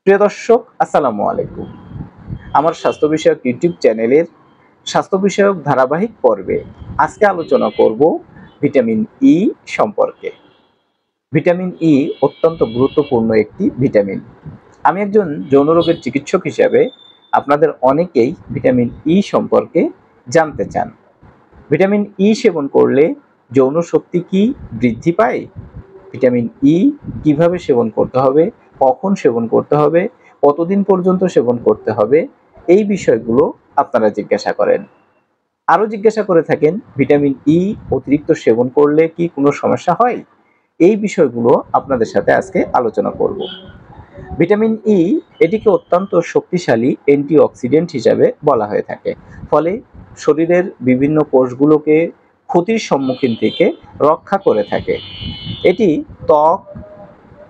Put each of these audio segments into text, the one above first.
প্রিয় দর্শক, আসসালামু আলাইকুম। আমার স্বাস্থ্য বিষয়ক ইউটিউব চ্যানেলের স্বাস্থ্য বিষয়ক ধারাবাহিক পর্বে আজকে আলোচনা করব ভিটামিন ই সম্পর্কে। ভিটামিন ই অত্যন্ত গুরুত্বপূর্ণ একটি ভিটামিন। আমি একজন যৌন রোগের চিকিৎসক হিসাবে আপনাদের অনেকেই ভিটামিন ই সম্পর্কে জানতে চান। ভিটামিন ই সেবন করলে যৌন শক্তি কি বৃদ্ধি পায়? ভিটামিন ই কিভাবে সেবন করতে হবে, কখন সেবন করতে হবে, কতদিন পর্যন্ত সেবন করতে হবে, এই বিষয়গুলো আপনারা জিজ্ঞাসা করেন। আরও জিজ্ঞাসা করে থাকেন ভিটামিন ই অতিরিক্ত সেবন করলে কি কোনো সমস্যা হয়? এই বিষয়গুলো আপনাদের সাথে আজকে আলোচনা করব। ভিটামিন ই এটিকে অত্যন্ত শক্তিশালী অ্যান্টিঅক্সিডেন্ট হিসাবে বলা হয়ে থাকে। ফলে শরীরের বিভিন্ন কোষগুলোকে ক্ষতির সম্মুখীন থেকে রক্ষা করে থাকে। এটি ত্বক,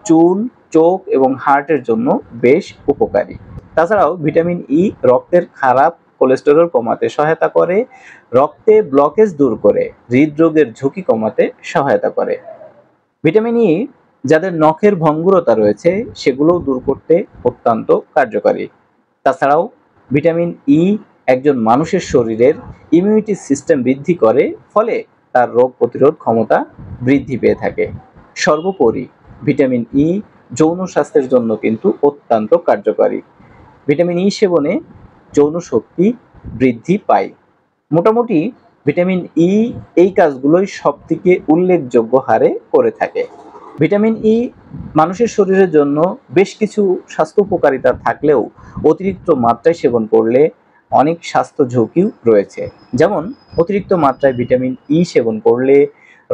চুল, চোখ এবং হার্টের জন্য বেশ উপকারী। তাছাড়াও ভিটামিন ই রক্তের খারাপ কোলেস্টেরল কমাতে সহায়তা করে, রক্তে ব্লকেজ দূর করে, হৃদরোগের ঝুঁকি কমাতে সহায়তা করে। ভিটামিন ই যাদের নখের ভঙ্গুরতা রয়েছে সেগুলোও দূর করতে অত্যন্ত কার্যকারী। তাছাড়াও ভিটামিন ই একজন মানুষের শরীরের ইমিউনিটি সিস্টেম বৃদ্ধি করে, ফলে তার রোগ প্রতিরোধ ক্ষমতা বৃদ্ধি পেয়ে থাকে। সর্বোপরি ভিটামিন ই যৌন স্বাস্থ্যের জন্য কিন্তু অত্যন্ত কার্যকারী। ভিটামিন ই সেবনে যৌন শক্তি বৃদ্ধি পায়। মোটামুটি ভিটামিন ই এই কাজগুলোই সবথেকে উল্লেখযোগ্য হারে করে থাকে। ভিটামিন ই মানুষের শরীরের জন্য বেশ কিছু স্বাস্থ্য উপকারিতা থাকলেও অতিরিক্ত মাত্রায় সেবন করলে অনেক স্বাস্থ্য ঝুঁকিও রয়েছে। যেমন অতিরিক্ত মাত্রায় ভিটামিন ই সেবন করলে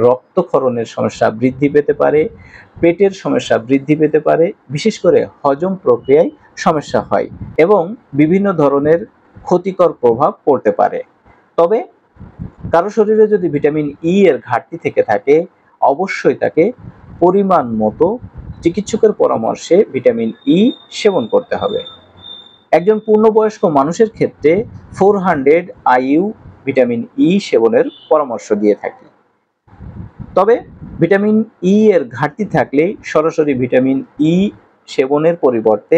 রক্তক্ষরণের সমস্যা বৃদ্ধি পেতে পারে, পেটের সমস্যা বৃদ্ধি পেতে পারে, বিশেষ করে হজম প্রক্রিয়ায় সমস্যা হয় এবং বিভিন্ন ধরনের ক্ষতিকর প্রভাব পড়তে পারে। তবে কারো শরীরে যদি ভিটামিন ই এর ঘাটতি থেকে থাকে, অবশ্যই তাকে পরিমাণ মতো চিকিৎসকের পরামর্শে ভিটামিন ই সেবন করতে হবে। একজন পূর্ণবয়স্ক মানুষের ক্ষেত্রে 400 IU ভিটামিন ই সেবনের পরামর্শ দিয়ে থাকি। তবে ভিটামিন ই এর ঘাটতি থাকলে সরাসরি ভিটামিন ই সেবনের পরিবর্তে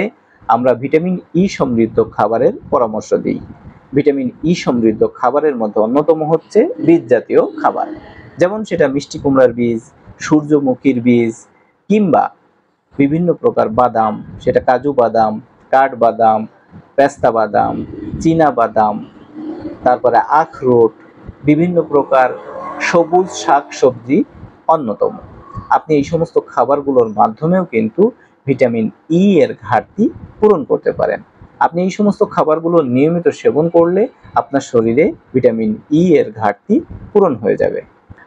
আমরা ভিটামিন ই সমৃদ্ধ খাবারের পরামর্শ দিই। ভিটামিন ই সমৃদ্ধ খাবারের মধ্যে অন্যতম হচ্ছে বীজ জাতীয় খাবার, যেমন সেটা মিষ্টি কুমড়ার বীজ, সূর্যমুখীর বীজ, কিংবা বিভিন্ন প্রকার বাদাম, সেটা কাজু বাদাম, কাঠবাদাম, পেস্তা বাদাম, চীনা বাদাম, তারপরে আখরোট, বিভিন্ন প্রকার সবুজ শাক সবজি অন্যতম। আপনি এই সমস্ত খাবারগুলোর মাধ্যমেও কিন্তু ভিটামিন ই এর ঘাটতি পূরণ করতে পারেন। আপনি এই সমস্ত খাবারগুলো নিয়মিত সেবন করলে আপনার শরীরে ভিটামিন ই এর ঘাটতি পূরণ হয়ে যাবে।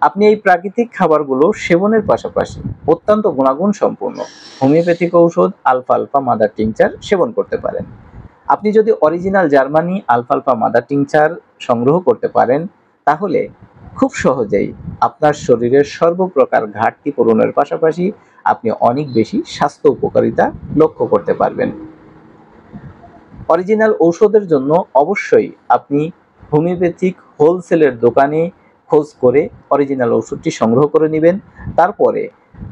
আপনি এই প্রাকৃতিক খাবারগুলো সেবনের পাশাপাশি অত্যন্ত গুণাগুণ সম্পন্ন হোমিওপ্যাথিক ঔষধ আলফা আলফা মাদার টিংচার সেবন করতে পারেন। আপনি যদি original Germany alpha alpha mother tincture সংগ্রহ করতে পারেন, তাহলে খুব সহজেই আপনার শরীরের সর্বপ্রকার ঘাটতি পূরণের পাশাপাশি আপনি অনেক বেশি স্বাস্থ্য উপকারিতা লক্ষ্য করতে পারবেন। অরিজিনাল ঔষধের জন্য অবশ্যই আপনি হোমিওপ্যাথিক হোলসেলের দোকানে খোঁজ করে অরিজিনাল ওষুধটি সংগ্রহ করে নেবেন। তারপরে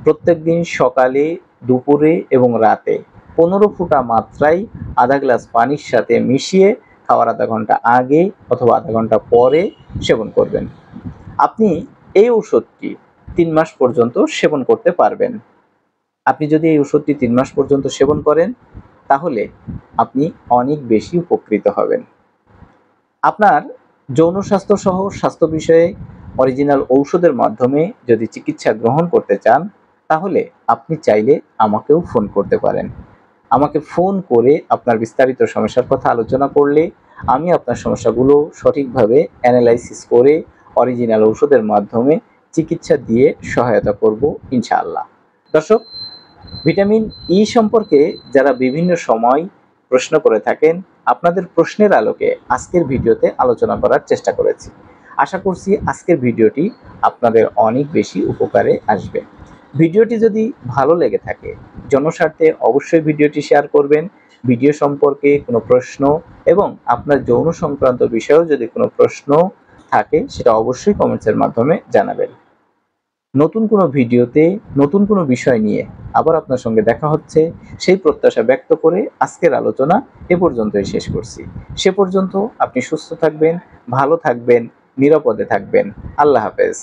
প্রত্যেকদিন সকালে, দুপুরে এবং রাতে 15 ফোঁটা মাত্রায় আধা গ্লাস পানির সাথে মিশিয়ে খাওয়ার আধা ঘন্টা আগে অথবা আধা ঘন্টা পরে সেবন করবেন। আপনি এই ওষুধটি 3 মাস পর্যন্ত সেবন করতে পারবেন। আপনি যদি এই ওষুধটি 3 মাস পর্যন্ত সেবন করেন, তাহলে আপনি অনেক বেশি উপকৃত হবেন। আপনার যৌন স্বাস্থ্য সহ স্বাস্থ্য বিষয়ে অরিজিনাল ঔষধের মাধ্যমে যদি চিকিৎসা গ্রহণ করতে চান, তাহলে আপনি চাইলে আমাকেও ফোন করতে পারেন। আমাকে ফোন করে আপনার বিস্তারিত সমস্যার কথা আলোচনা করলে আমি আপনার সমস্যাগুলো সঠিকভাবে অ্যানালাইসিস করে অরিজিনাল ঔষধের মাধ্যমে চিকিৎসা দিয়ে সহায়তা করব ইনশাআল্লাহ। দর্শক, ভিটামিন ই সম্পর্কে যারা বিভিন্ন সময় প্রশ্ন করে থাকেন, আপনাদের প্রশ্নের আলোকে আজকের ভিডিওতে আলোচনা করার চেষ্টা করেছি। আশা করছি আজকের ভিডিওটি আপনাদের অনেক বেশি উপকারে আসবে। ভিডিওটি যদি ভালো লেগে থাকে, জনস্বার্থে অবশ্যই ভিডিওটি শেয়ার করবেন। ভিডিও সম্পর্কে কোনো প্রশ্ন এবং আপনার যৌন সংক্রান্ত বিষয়েও যদি কোনো প্রশ্ন থাকে, সেটা অবশ্যই কমেন্টসের মাধ্যমে জানাবেন। নতুন কোনো ভিডিওতে নতুন কোনো বিষয় নিয়ে আবার আপনার সঙ্গে দেখা হচ্ছে, সেই প্রত্যাশা ব্যক্ত করে আজকের আলোচনা এ পর্যন্তই শেষ করছি। সে পর্যন্ত আপনি সুস্থ থাকবেন, ভালো থাকবেন, নিরাপদে থাকবেন। আল্লাহ হাফেজ।